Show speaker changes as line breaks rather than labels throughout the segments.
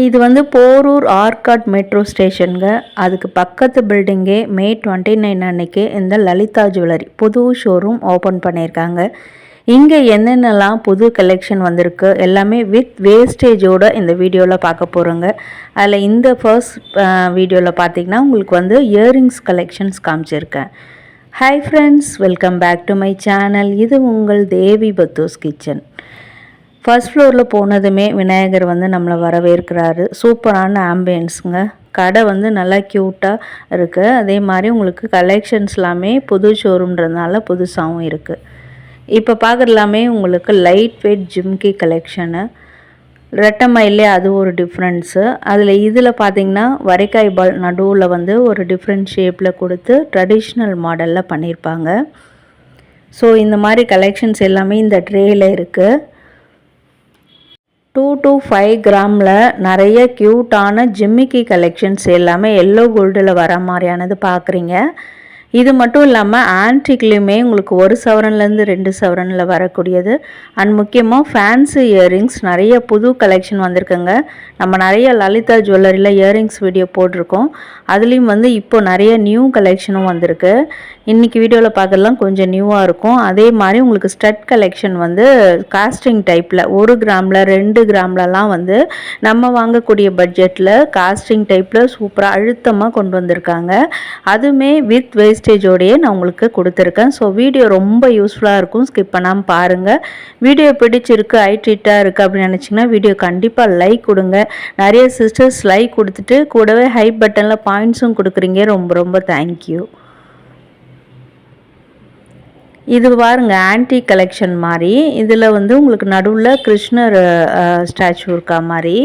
இது வந்து போரூர் ஆர்காட் மெட்ரோ ஸ்டேஷனுங்க. அதுக்கு பக்கத்து பில்டிங்கே May 29 அன்னைக்கு இந்த லலிதா ஜுவல்லரி புது ஷோரூம் ஓப்பன் பண்ணியிருக்காங்க. இங்கே என்னென்னலாம் புது கலெக்ஷன் வந்திருக்கு எல்லாமே வித் வேஸ்டேஜோட இந்த வீடியோவில் பார்க்க போகிறோங்க. அதில் இந்த ஃபர்ஸ்ட் வீடியோவில் பார்த்திங்கன்னா உங்களுக்கு வந்து இயரிங்ஸ் கலெக்ஷன்ஸ் காமிச்சிருக்கேன். Hi friends, welcome back to my channel. இது உங்கள் தேவி பத்தூஸ் கிச்சன். ஃபர்ஸ்ட் ஃப்ளோரில் போனதுமே விநாயகர் வந்து நம்மளை வரவேற்கிறாரு. சூப்பரான ஆம்பியன்ஸுங்க. கடை வந்து நல்லா க்யூட்டாக இருக்குது. அதே மாதிரி உங்களுக்கு கலெக்ஷன்ஸ் எல்லாமே புது ஷோரூம்ன்றதுனால புதுசாகவும் இருக்குது. இப்போ பார்க்குறலாமே உங்களுக்கு லைட் வெயிட் ஜிம்கி கலெக்ஷனு. ரெட்டை மயிலே அது ஒரு டிஃப்ரென்ஸு. இதில் பார்த்திங்கன்னா வரைக்காய் பால் நடுவில் வந்து ஒரு டிஃப்ரெண்ட் ஷேப்பில் கொடுத்து ட்ரெடிஷ்னல் மாடலில் பண்ணியிருப்பாங்க. ஸோ இந்த மாதிரி கலெக்ஷன்ஸ் எல்லாமே இந்த ட்ரேயில் இருக்குது. 2 to 5 கிராமில் நிறைய க்யூட்டான ஜிம்மிக்கி கலெக்ஷன்ஸ் எல்லாமே எல்லோ கோல்டில் வர மாதிரியானது பார்க்குறீங்க. இது மட்டும் இல்லாமல் ஆன்டிக்லேயுமே உங்களுக்கு 1 சவரன்லேருந்து 2 சவரனில் வரக்கூடியது. அண்ட் முக்கியமாக ஃபேன்சி இயரிங்ஸ் நிறைய புது கலெக்ஷன் வந்திருக்குங்க. நம்ம நிறைய லலிதா ஜுவல்லரியில் இயரிங்ஸ் வீடியோ போட்டிருக்கோம். அதுலேயும் வந்து இப்போ நிறைய நியூ கலெக்ஷனும் வந்திருக்கு. இன்றைக்கி வீடியோவில் பார்க்கலாம் கொஞ்சம் நியூவாக இருக்கும். அதே மாதிரி உங்களுக்கு ஸ்டட் கலெக்ஷன் வந்து காஸ்டிங் டைப்பில் 1 கிராமில் 2 கிராம்லலாம் வந்து நம்ம வாங்கக்கூடிய பட்ஜெட்டில் காஸ்டிங் டைப்பில் சூப்பராக அழுத்தமாக கொண்டு வந்திருக்காங்க. அதுவுமே வித் வேஸ்டேஜோடையே நான் உங்களுக்கு கொடுத்துருக்கேன். ஸோ வீடியோ ரொம்ப யூஸ்ஃபுல்லாக இருக்கும், ஸ்கிப் பண்ணாமல் பாருங்கள். வீடியோ பிடிச்சிருக்கு, ஹைட்ரீட்டாக இருக்குது அப்படின்னு நினச்சிங்கன்னா வீடியோ கண்டிப்பாக லைக் கொடுங்க. நிறைய சிஸ்டர்ஸ் லைக் கொடுத்துட்டு கூடவே ஹை பட்டனில் பாயிண்ட்ஸும் கொடுக்குறீங்க. ரொம்ப ரொம்ப தேங்க்யூ. இது பாருங்க ஆன்டி கலெக்ஷன் மாதிரி. இதில் வந்து உங்களுக்கு நடுவில் கிருஷ்ணர் ஸ்டாச்சு இருக்கா மாதிரி.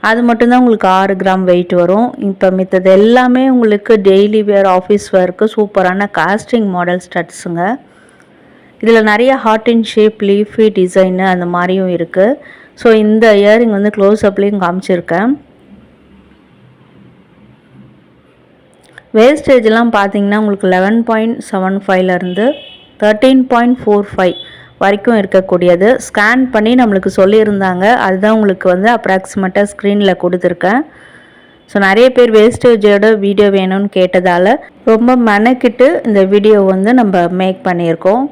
அது மட்டும்தான் உங்களுக்கு 6 கிராம் வெயிட் வரும். இப்போ மித்தது எல்லாமே உங்களுக்கு டெய்லி வேர் ஆஃபீஸ் வேருக்கு சூப்பரான காஸ்டிங் மாடல் ஸ்டட்ஸுங்க. இதில் நிறைய heart in shape leafy design அந்த மாதிரியும் இருக்குது. ஸோ இந்த இயரிங் வந்து க்ளோஸ் அப்லேயும் காமிச்சிருக்கேன். வேஸ்டேஜ்லாம் பார்த்தீங்கன்னா உங்களுக்கு 11.75லேருந்து 13.45 வரைக்கும் இருக்கக்கூடியது. ஸ்கேன் பண்ணி நம்மளுக்கு சொல்லியிருந்தாங்க. அதுதான் உங்களுக்கு வந்து அப்ராக்சிமேட்டாக ஸ்க்ரீனில் கொடுத்துருக்கேன். ஸோ நிறைய பேர் வேஸ்டேஜோட வீடியோ வேணும்னு கேட்டதால் ரொம்ப மெனக்கிட்டு இந்த வீடியோ வந்து நம்ம மேக் பண்ணியிருக்கோம்.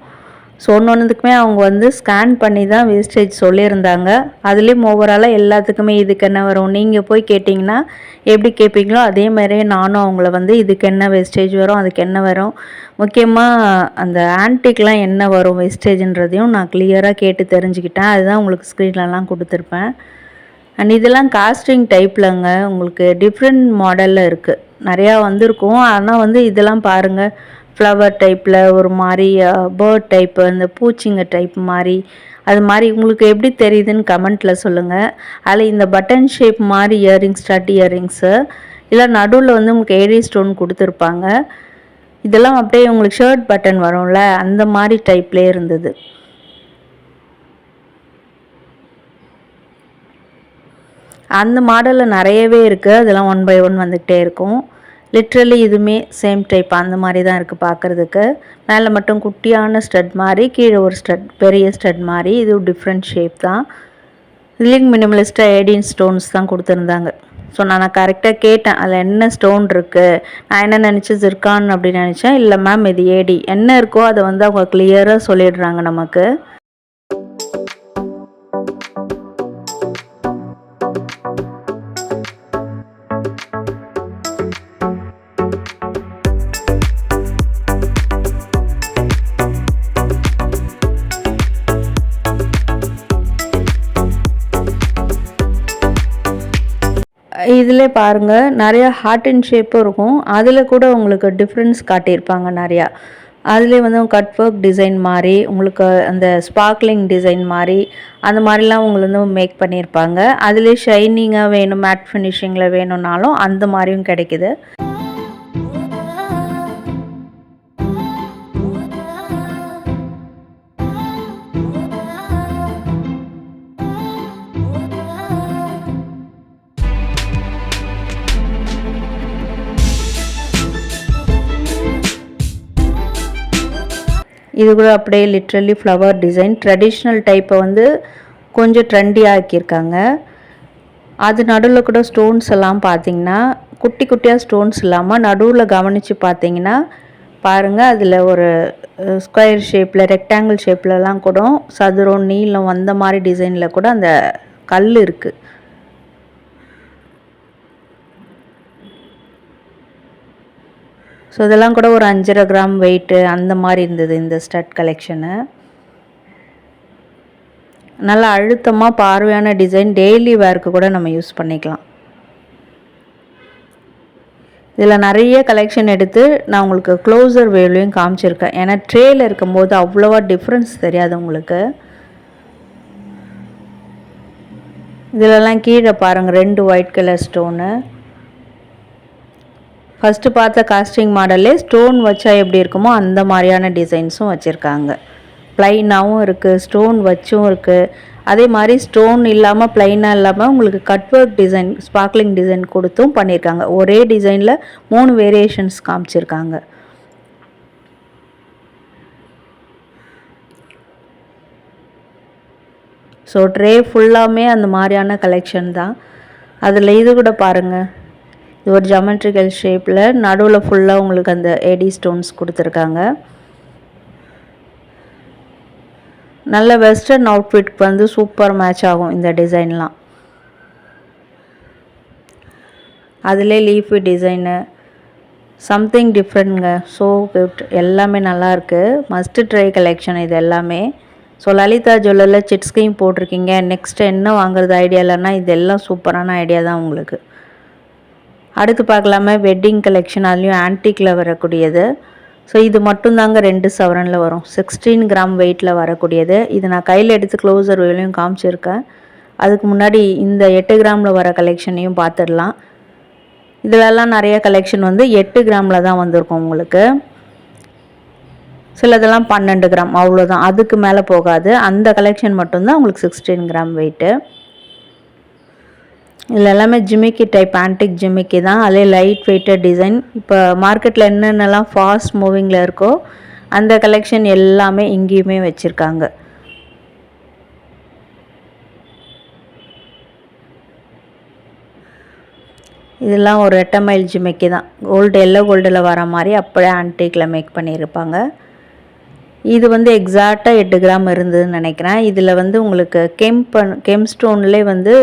ஸோ ஒன்றுக்குமே அவங்க வந்து ஸ்கேன் பண்ணி தான் வேஸ்டேஜ் சொல்லியிருந்தாங்க. அதுலேயும் ஓவராலாக எல்லாத்துக்குமே இதுக்கு என்ன வரும், நீங்கள் போய் கேட்டிங்கன்னா எப்படி கேட்பீங்களோ அதே மாதிரியே நானும் அவங்கள வந்து இதுக்கு என்ன வேஸ்டேஜ் வரும், அதுக்கு என்ன வரும், முக்கியமாக அந்த ஆன்டிக்லாம் என்ன வரும் வேஸ்டேஜ்ன்றதையும் நான் கிளியராக கேட்டு தெரிஞ்சுக்கிட்டேன். அதுதான் உங்களுக்கு ஸ்க்ரீன்லலாம் கொடுத்துருப்பேன். அண்ட் இதெல்லாம் காஸ்டிங் டைப்லங்க உங்களுக்கு டிஃப்ரெண்ட் மாடலில் இருக்குது. நிறையா வந்திருக்கும். ஆனால் வந்து இதெல்லாம் பாருங்கள் ஃப்ளவர் டைப்பில் ஒரு மாதிரி பேர்ட் டைப்பு அந்த பூச்சிங்க டைப் மாதிரி. அது மாதிரி உங்களுக்கு எப்படி தெரியுதுன்னு கமெண்ட்டில் சொல்லுங்கள். அதில் இந்த பட்டன் ஷேப் மாதிரி இயரிங்ஸ் ஸ்டட் இயரிங்ஸு இல்லை நடுவில் வந்து உங்களுக்கு ஏடி ஸ்டோன் கொடுத்துருப்பாங்க. இதெல்லாம் அப்படியே உங்களுக்கு ஷர்ட் பட்டன் வரும்ல அந்த மாதிரி டைப்லேயே இருந்தது. அந்த மாடலில் நிறையவே இருக்குது. அதெல்லாம் 1 by 1 வந்துக்கிட்டே இருக்கும். லிட்ரலி இதுவுமே சேம் டைப் அந்த மாதிரி தான் இருக்குது பார்க்குறதுக்கு. மேலே மட்டும் குட்டியான ஸ்டட் மாதிரி, கீழே ஒரு ஸ்டட் பெரிய ஸ்டட் மாதிரி. இது டிஃப்ரெண்ட் ஷேப் தான். இதுலேயும் மினிமலிஸ்ட்டாக ஏடின் ஸ்டோன்ஸ் தான் கொடுத்துருந்தாங்க. ஸோ நான் கரெக்டாக கேட்டேன் அதில் என்ன ஸ்டோன் இருக்குது. நான் என்ன நினச்சி ஜிர்கான் அப்படின்னு நினச்சேன். இல்லை மேம் இது ஏடி, என்ன இருக்கோ அதை வந்து அவங்க கிளியராக சொல்லிடுறாங்க நமக்கு. இதில் பாருங்கள் நிறையா ஹார்ட் அண்ட் ஷேப்பும் இருக்கும். அதில் கூட உங்களுக்கு டிஃப்ரென்ஸ் காட்டியிருப்பாங்க நிறையா. அதிலே வந்து கட் ஒர்க் டிசைன் மாதிரி உங்களுக்கு அந்த ஸ்பார்க்லிங் டிசைன் மாதிரி அந்த மாதிரிலாம் உங்களுக்கு வந்து மேக் பண்ணியிருப்பாங்க. அதிலே ஷைனிங்காக வேணும், மேட் ஃபினிஷிங்கில் வேணும்னாலும் அந்த மாதிரியும் கிடைக்குது. இது கூட அப்படியே லிட்ரலி ஃப்ளவர் டிசைன் ட்ரெடிஷ்னல் டைப்பை வந்து கொஞ்சம் ட்ரெண்டியாக ஆக்கியிருக்காங்க. அது நடுவில் கூட ஸ்டோன்ஸ் எல்லாம் பார்த்தீங்கன்னா குட்டி குட்டியாக ஸ்டோன்ஸ் இல்லாமல் நடுவில் கவனித்து பார்த்தீங்கன்னா பாருங்கள், அதில் ஒரு ஸ்கொயர் ஷேப்பில் ரெக்டாங்கிள் ஷேப்லலாம் கூட சதுரம் நீளம் அந்த மாதிரி டிசைனில் கூட அந்த கல் இருக்குது. ஸோ இதெல்லாம் கூட ஒரு 5.5 கிராம் வெயிட்டு அந்த மாதிரி இருந்தது இந்த ஸ்டட் கலெக்ஷனு. நல்லா அழுத்தமாக பார்வையான டிசைன், டெய்லி வேர்க்கு கூட நம்ம யூஸ் பண்ணிக்கலாம். இதில் நிறைய கலெக்ஷன் எடுத்து நான் உங்களுக்கு க்ளோசர் வேவ்லையும் காமிச்சிருக்கேன். ஏன்னா ட்ரேயில் இருக்கும்போது அவ்வளோவா டிஃப்ரென்ஸ் தெரியாது உங்களுக்கு. இதிலெல்லாம் கீழே பாருங்கள் 2 ஒயிட் கலர் ஸ்டோனு. ஃபஸ்ட்டு பார்த்த காஸ்டிங் மாடல்லே ஸ்டோன் வச்சா எப்படி இருக்குமோ அந்த மாதிரியான டிசைன்ஸும் வச்சுருக்காங்க. ப்ளைனாகவும் இருக்குது, ஸ்டோன் வச்சும் இருக்குது. அதே மாதிரி ஸ்டோன் இல்லாமல் ப்ளைனாக இல்லாமல் உங்களுக்கு cut work design, sparkling design கொடுத்தும் பண்ணியிருக்காங்க. ஒரே டிசைனில் 3 வேரியேஷன்ஸ் காமிச்சிருக்காங்க. ஸோ ட்ரே ஃபுல்லாமே அந்த மாதிரியான கலெக்ஷன் தான். அதில் இது கூட பாருங்கள், இது ஒரு ஜாமெட்ரிக்கல் ஷேப்பில் நடுவில் ஃபுல்லாக உங்களுக்கு அந்த ஏடி ஸ்டோன்ஸ் கொடுத்துருக்காங்க. நல்ல வெஸ்டர்ன் அவுட்ஃபிட்க்கு வந்து சூப்பர் மேட்ச் ஆகும் இந்த டிசைன்லாம். அதிலே லீஃபி டிசைனு சம்திங் டிஃப்ரெண்ட்ங்க. ஸோ கிஃப்ட் எல்லாமே நல்லாயிருக்கு. மஸ்ட்டு ட்ரை கலெக்ஷன் இது எல்லாமே. ஸோ லலிதா ஜுவல்லரில் சிட் ஸ்கீம் போட்டிருக்கீங்க, நெக்ஸ்ட் என்ன வாங்குறது ஐடியா இல்லைன்னா இதெல்லாம் சூப்பரான ஐடியா தான் உங்களுக்கு. அடுத்து பார்க்கலாமே வெட்டிங் கலெக்ஷன், அதுலேயும் ஆன்டிக்கில் வரக்கூடியது. ஸோ இது மட்டும்தாங்க 2 சவரனில் வரும், 16 கிராம் வெயிட்டில் வரக்கூடியது. இது நான் கையில் எடுத்து க்ளோசர் வேலையும் காமிச்சிருக்கேன். அதுக்கு முன்னாடி இந்த 8 கிராமில் வர கலெக்ஷனையும் பார்த்துடலாம். இதிலெல்லாம் நிறைய கலெக்ஷன் வந்து 8 கிராமில் தான் வந்திருக்கும் உங்களுக்கு. சிலதெல்லாம் 12 கிராம் அவ்வளோதான், அதுக்கு மேலே போகாது. அந்த கலெக்ஷன் மட்டும்தான் உங்களுக்கு 16 கிராம் வெயிட்டு. இதில் எல்லாமே ஜிமிக்கி டைப், ஆன்டிக் ஜிமிக்கி தான். அதிலே லைட் வெயிட்டட் டிசைன். இப்போ மார்க்கெட்டில் என்னென்னலாம் ஃபாஸ்ட் மூவிங்கில் இருக்கோ அந்த கலெக்ஷன் எல்லாமே இங்கேயுமே வச்சுருக்காங்க. இதெல்லாம் ஒரு ரெட்டமைல் ஜிமிக்கி தான், கோல்டு எல்லோ கோல்டில் வர மாதிரி அப்படியே ஆன்டிக்கில் மேக் பண்ணியிருப்பாங்க. இது வந்து எக்ஸாக்டாக 8 கிராம் இருந்ததுன்னு நினைக்கிறேன். இதில் வந்து உங்களுக்கு கெம் ஸ்டோன்லேயே வந்து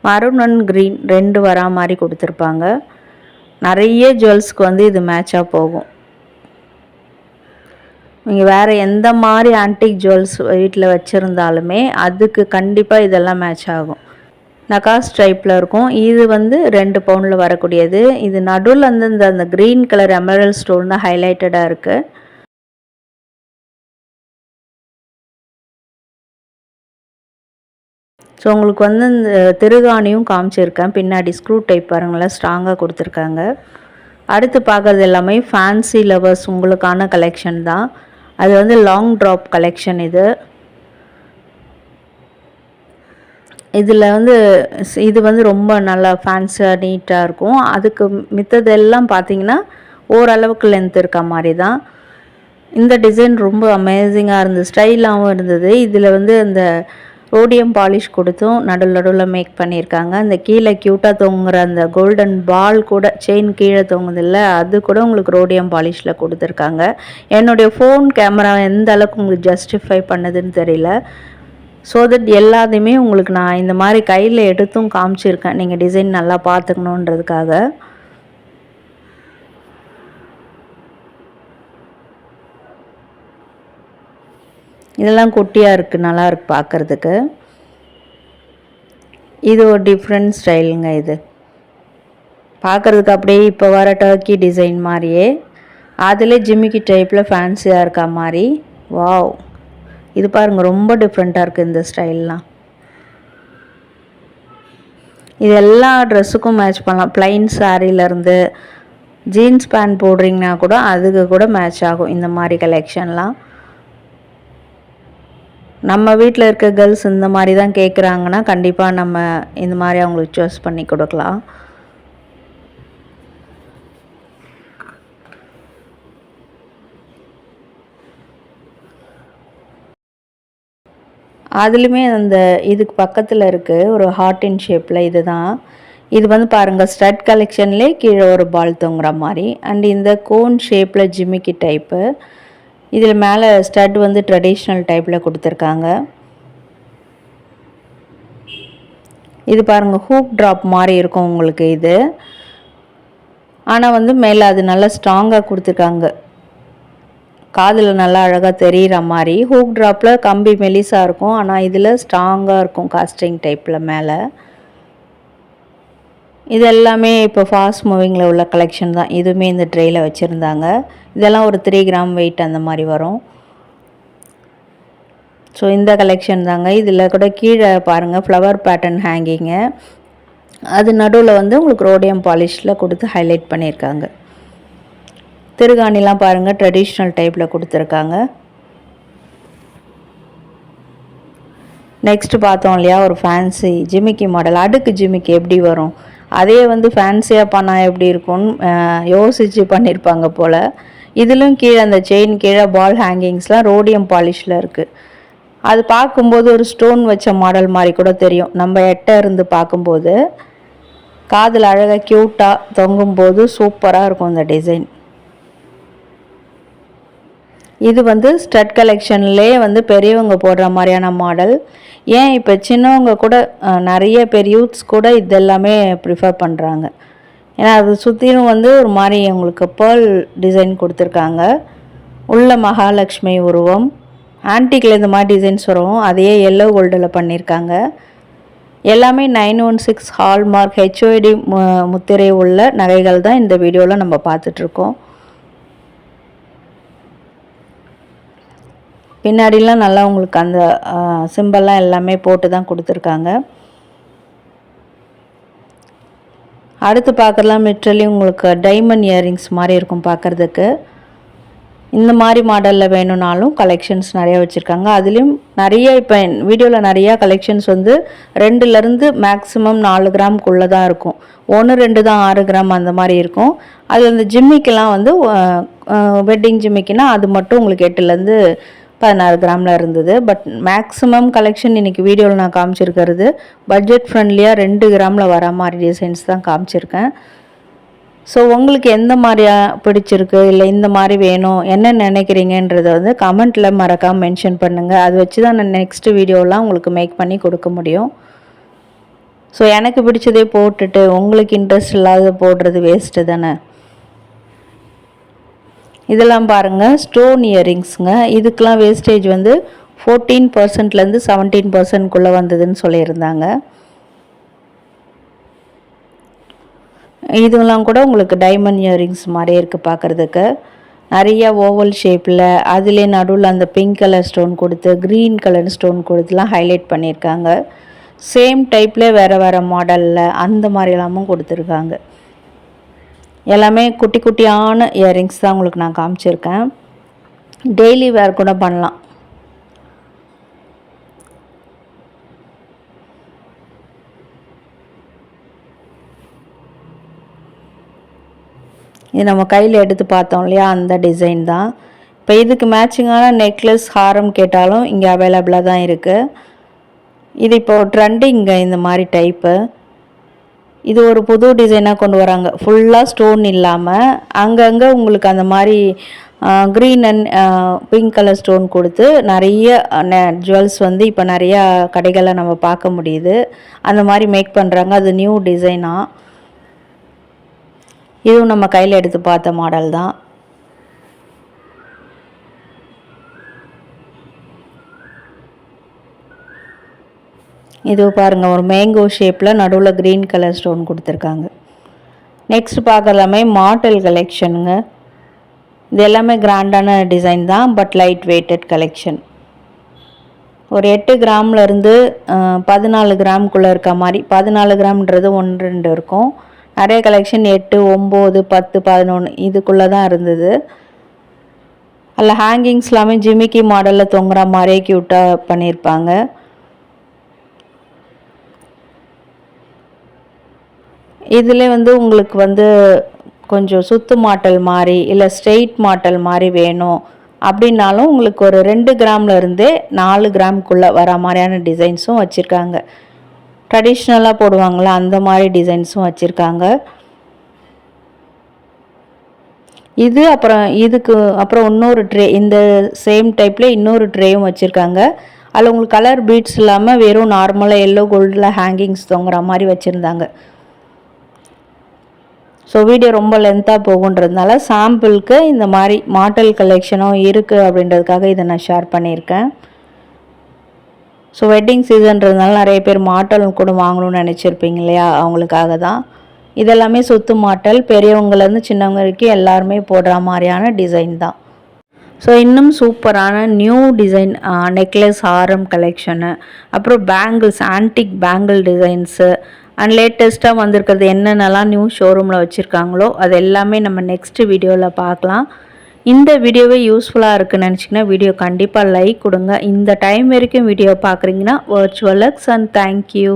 மரூன் அண்ட் க்ரீன் 2 வரா மாதிரி கொடுத்துருப்பாங்க. நிறைய ஜுவல்ஸ்க்கு வந்து இது மேட்சாக போகும். நீங்கள் வேறு எந்த மாதிரி ஆன்டிக் ஜுவல்ஸ் வீட்டில் வச்சுருந்தாலுமே அதுக்கு கண்டிப்பாக இதெல்லாம் மேட்ச் ஆகும். நகாஸ் டைப்பில் இருக்கும். இது வந்து 2 பவுனில் வரக்கூடியது. இது நடுவில் வந்து அந்த க்ரீன் கலர் எமரல்ட் ஸ்டோன் தான் ஹைலைட்டடாக இருக்குது. ஸோ உங்களுக்கு வந்து இந்த திருகாணியும் காமிச்சிருக்கேன். பின்னாடி ஸ்க்ரூ டைப் பாருங்களேன், ஸ்ட்ராங்காக கொடுத்துருக்காங்க. அடுத்து பார்க்குறது எல்லாமே ஃபேன்சி லவர்ஸ் உங்களுக்கான கலெக்ஷன் தான். அது வந்து லாங் ட்ராப் கலெக்ஷன். இதில் வந்து இது வந்து ரொம்ப நல்லா ஃபேன்சியாக நீட்டாக இருக்கும். அதுக்கு மித்ததெல்லாம் பார்த்திங்கன்னா ஓரளவுக்கு லென்த் இருக்க மாதிரி தான். இந்த டிசைன் ரொம்ப அமேசிங்காக இருந்தது, ஸ்டைலாகவும் இருந்தது. இதில் வந்து அந்த ரோடியம் பாலிஷ் கொடுத்தும் நடுவில் மேக் பண்ணியிருக்காங்க. அந்த கீழே க்யூட்டாக தொங்குற அந்த கோல்டன் பால் கூட செயின் கீழே தொங்குதில்ல, அது கூட உங்களுக்கு ரோடியம் பாலிஷில் கொடுத்துருக்காங்க. என்னுடைய ஃபோன் கேமரா எந்த அளவுக்கு உங்களுக்கு ஜஸ்டிஃபை பண்ணுதுன்னு தெரியல. ஸோ தட் எல்லாத்தையுமே உங்களுக்கு நான் இந்த மாதிரி கையில் எடுத்தும் காமிச்சிருக்கேன், நீங்கள் டிசைன் நல்லா பார்த்துக்கணுன்றதுக்காக. இதெல்லாம் குட்டியாக இருக்குது, நல்லா இருக்குது பார்க்குறதுக்கு. இது ஒரு டிஃப்ரெண்ட் ஸ்டைலுங்க. இது பார்க்குறதுக்கு அப்படியே இப்போ வர டர்க்கி டிசைன் மாதிரியே, அதில் ஜிமிக்கி டைப்பில் ஃபேன்சியாக இருக்கா மாதிரி. வாவ், இது பாருங்கள் ரொம்ப டிஃப்ரெண்ட்டாக இருக்குது இந்த ஸ்டைல்லாம். இது எல்லா ட்ரெஸ்ஸுக்கும் மேட்ச் பண்ணலாம். ப்ளைன் சாரீலேருந்து ஜீன்ஸ் பேண்ட் போடுறீங்கன்னா கூட அதுக்கு கூட மேட்ச் ஆகும் இந்த மாதிரி கலெக்ஷன்லாம். நம்ம வீட்டில் இருக்க கேர்ள்ஸ் இந்த மாதிரி தான் கேட்குறாங்கன்னா கண்டிப்பாக நம்ம இந்த மாதிரி அவங்களுக்கு சூஸ் பண்ணி கொடுக்கலாம். அதுலேயுமே அந்த இதுக்கு பக்கத்தில் இருக்குது ஒரு ஹார்ட் இன் ஷேப்பில். இதுதான் இது வந்து பாருங்கள் ஸ்டட் கலெக்ஷன்லேயே கீழே ஒரு பால் தொங்குற மாதிரி. அண்ட் இந்த கோன் ஷேப்பில் ஜிமிக்கி டைப்பு. இதில் மேலே ஸ்டட் வந்து ட்ரெடிஷ்னல் டைப்பில் கொடுத்துருக்காங்க. இது பாருங்கள் ஹூக் ட்ராப் மாதிரி இருக்கும் உங்களுக்கு இது. ஆனால் வந்து மேலே அது நல்லா ஸ்ட்ராங்காக கொடுத்துருக்காங்க. காதில் நல்லா அழகாக தெரிகிற மாதிரி. ஹூக் ட்ராப்பில் கம்பி மெலிசாக இருக்கும், ஆனால் இதில் ஸ்ட்ராங்காக இருக்கும் காஸ்டிங் டைப்பில் மேலே. இது எல்லாமே இப்போ ஃபாஸ்ட் மூவிங்கில் உள்ள கலெக்ஷன் தான். இதுவுமே இந்த ட்ரேயில் வச்சுருந்தாங்க. இதெல்லாம் ஒரு 3 கிராம் வெயிட் அந்த மாதிரி வரும். ஸோ இந்த கலெக்ஷன் தாங்க. இதில் கூட கீழே பாருங்கள் ஃப்ளவர் பேட்டர்ன் ஹேங்கிங்கு. அது நடுவில் வந்து உங்களுக்கு ரோடியம் பாலிஷில் கொடுத்து ஹைலைட் பண்ணியிருக்காங்க. திருகாணிலாம் பாருங்கள் ட்ரெடிஷ்னல் டைப்பில் கொடுத்துருக்காங்க. நெக்ஸ்ட்டு பார்த்தோம் இல்லையா ஒரு ஃபேன்சி ஜிமிக்கி மாடல். அடுக்கு ஜிமிக்கி எப்படி வரும், அதே வந்து ஃபேன்சியாக பண்ணால் எப்படி இருக்கும்னு யோசித்து பண்ணியிருப்பாங்க போல். இதிலும் கீழே அந்த செயின் கீழே பால் ஹேங்கிங்ஸ்லாம் ரோடியம் பாலிஷில் இருக்குது. அது பார்க்கும்போது ஒரு ஸ்டோன் வச்ச மாடல் மாதிரி கூட தெரியும். நம்ம எட்ட இருந்து பார்க்கும்போது காதில் அழகாக க்யூட்டாக தொங்கும்போது சூப்பராக இருக்கும் இந்த டிசைன். இது வந்து ஸ்டட் கலெக்ஷன்லேயே வந்து பெரியவங்க போடுற மாதிரியான மாடல். ஏன் இப்போ சின்னவங்க கூட நிறைய பேர் யூத்ஸ் கூட இதெல்லாமே ப்ரிஃபர் பண்ணுறாங்க. ஏன்னா அது சுற்றிலும் வந்து ஒரு மாதிரி உங்களுக்கு பேர்ல் டிசைன் கொடுத்துருக்காங்க. உள்ள மகாலட்சுமி உருவம். ஆன்டிக்கில் இந்த மாதிரி டிசைன்ஸ் வரும், அதையே எல்லோ கோல்டில் பண்ணியிருக்காங்க. எல்லாமே 916 ஹால்மார்க் HOD முத்திரை உள்ள நகைகள் தான் இந்த வீடியோவில் நம்ம பார்த்துட்ருக்கோம். பின்னாடிலாம் நல்லா உங்களுக்கு அந்த சிம்பிள்லாம் எல்லாமே போட்டு தான் கொடுத்துருக்காங்க. அடுத்து பார்க்கலாம் லிட்ரலி உங்களுக்கு டைமண்ட் இயரிங்ஸ் மாதிரி இருக்கும் பார்க்குறதுக்கு. இந்த மாதிரி மாடலில் வேணும்னாலும் கலெக்ஷன்ஸ் நிறையா வச்சுருக்காங்க. அதுலேயும் நிறைய இப்போ வீடியோவில் நிறையா கலெக்ஷன்ஸ் வந்து 2லேருந்து மேக்ஸிமம் 4 கிராம்குள்ளே தான் இருக்கும். 1-2 தான் 6 கிராம் அந்த மாதிரி இருக்கும். அது அந்த ஜிம்மிக்கெலாம் வந்து வெட்டிங் ஜிம்மிக்குனா அது மட்டும் உங்களுக்கு 8லேருந்து 16 கிராமில் இருந்தது. பட் மேக்ஸிமம் கலெக்ஷன் இன்றைக்கி வீடியோவில் நான் காமிச்சிருக்கிறது பட்ஜெட் ஃப்ரெண்ட்லியாக 2 கிராமில் வர மாதிரி டிசைன்ஸ் தான் காமிச்சிருக்கேன். ஸோ உங்களுக்கு எந்த மாதிரியா பிடிச்சிருக்கு, இல்லை இந்த மாதிரி வேணும் என்ன நினைக்கிறீங்கன்றதை வந்து கமெண்ட்டில் மறக்காமல் மென்ஷன் பண்ணுங்கள். அது வச்சு தான் நான் நெக்ஸ்ட் வீடியோலாம் உங்களுக்கு மேக் பண்ணி கொடுக்க முடியும். ஸோ எனக்கு பிடிச்சதே போட்டுட்டு உங்களுக்கு இன்ட்ரெஸ்ட் இல்லாத போடுறது வேஸ்ட்டு தானே. இதெல்லாம் பாருங்கள் ஸ்டோன் இயரிங்ஸுங்க. இதுக்கெலாம் வேஸ்டேஜ் வந்து 14%லேருந்து 17%குள்ளே வந்ததுன்னு சொல்லியிருந்தாங்க. இதெல்லாம் கூட உங்களுக்கு டைமண்ட் இயரிங்ஸ் மாதிரியே இருக்குது பார்க்குறதுக்கு. நிறைய ஓவல் ஷேப்பில் அதிலே நடுவில் அந்த பிங்க் கலர் ஸ்டோன் கொடுத்து க்ரீன் கலர் ஸ்டோன் கொடுத்துலாம் ஹைலைட் பண்ணியிருக்காங்க. சேம் டைப்லேயே வேறு வேறு மாடலில் அந்த மாதிரிலாமும் கொடுத்துருக்காங்க. எல்லாமே குட்டி குட்டியான இயரிங்ஸ் தான் உங்களுக்கு நான் காமிச்சிருக்கேன். டெய்லி வேர் கூட பண்ணலாம். இது நம்ம கையில் எடுத்து பார்த்தோம் இல்லையா அந்த டிசைன் தான். இப்போ இதுக்கு மேட்சிங்கான நெக்லஸ் ஹாரம் கேட்டாலும் இங்கே அவைலபிளாக தான் இருக்குது. இது இப்போது ட்ரெண்டிங்க இந்த மாதிரி டைப்பு. இது ஒரு புது டிசைனாக கொண்டு வராங்க. ஃபுல்லாக ஸ்டோன் இல்லாமல் அங்கங்கே உங்களுக்கு அந்த மாதிரி green and pink colour stone கொடுத்து நிறைய ஜுவல்ஸ் வந்து இப்போ நிறையா கடைகளில் நம்ம பார்க்க முடியுது. அந்த மாதிரி மேக் பண்ணுறாங்க. அது நியூ டிசைனாக. இதுவும் நம்ம கையில் எடுத்து பார்த்த மாடல் தான். இது பாருங்கள் ஒரு மேங்கோ ஷேப்பில் நடுவில் க்ரீன் கலர் ஸ்டோன் கொடுத்துருக்காங்க. நெக்ஸ்ட் பார்க்கலாமே மாடல் கலெக்ஷனுங்க. இது எல்லாமே கிராண்டான டிசைன் தான், பட் லைட் வெயிட்டட் கலெக்ஷன். ஒரு 8 கிராம்லேருந்து 14 கிராமுக்குள்ளே இருக்க மாதிரி. 14 கிராம்ன்றது 1-2 இருக்கும். நிறைய கலெக்ஷன் 8, 9, 10, 11 இதுக்குள்ளே தான் இருந்தது. அதில் ஹேங்கிங்ஸ் எல்லாமே ஜிமிக்கி மாடலில் தொங்குற மாதிரியே க்யூட்டாக பண்ணியிருப்பாங்க. இதில் வந்து உங்களுக்கு வந்து கொஞ்சம் சுத்து மாட்டல் மாதிரி இல்லை ஸ்ட்ரெயிட் மாட்டல் மாதிரி வேணும் அப்படின்னாலும் உங்களுக்கு ஒரு 2 கிராம்லேருந்தே 4 கிராமுக்குள்ளே வர மாதிரியான டிசைன்ஸும் வச்சுருக்காங்க. ட்ரெடிஷ்னலாக போடுவாங்களா அந்த மாதிரி டிசைன்ஸும் வச்சுருக்காங்க. இது அப்புறம் இன்னொரு ட்ரே, இந்த சேம் டைப்பில் இன்னொரு ட்ரேயும் வச்சுருக்காங்க. அதில் உங்களுக்கு கலர் பீட்ஸ் இல்லாமல் வெறும் நார்மலாக எல்லோ கோல்டில் ஹேங்கிங்ஸ் தொங்குற மாதிரி வச்சுருந்தாங்க. ஸோ வீடியோ ரொம்ப லென்த்தாக போகுன்றதுனால சாம்பிளுக்கு இந்த மாதிரி மாடல் கலெக்ஷனும் இருக்குது அப்படின்றதுக்காக இதை நான் ஷேர் பண்ணியிருக்கேன். ஸோ வெட்டிங் சீசன்றதுனால நிறைய பேர் மாட்டல் கூட வாங்கணும்னு நினச்சிருப்பீங்க இல்லையா, அவங்களுக்காக தான் இதெல்லாமே. சுத்து மாட்டல் பெரியவங்கலேருந்து சின்னவங்க வரைக்கும் எல்லாருமே போடுற மாதிரியான டிசைன் தான். ஸோ இன்னும் சூப்பரான நியூ டிசைன் நெக்லஸ் ஆரம் கலெக்ஷனு, அப்புறம் bangles, antique bangle designs and லேட்டஸ்ட்டாக வந்திருக்கிறது என்னென்னலாம் நியூ ஷோரூமில் வச்சுருக்காங்களோ அது எல்லாமே நம்ம நெக்ஸ்ட் வீடியோவில் பார்க்கலாம். இந்த வீடியோவே யூஸ்ஃபுல்லாக இருக்குன்னு நினச்சிங்கன்னா வீடியோ கண்டிப்பாக லைக் கொடுங்க. இந்த டைம் வரைக்கும் வீடியோ பார்க்குறீங்கன்னா வர்ச்சுவல் லக்ஸ் அண்ட் தேங்க்யூ.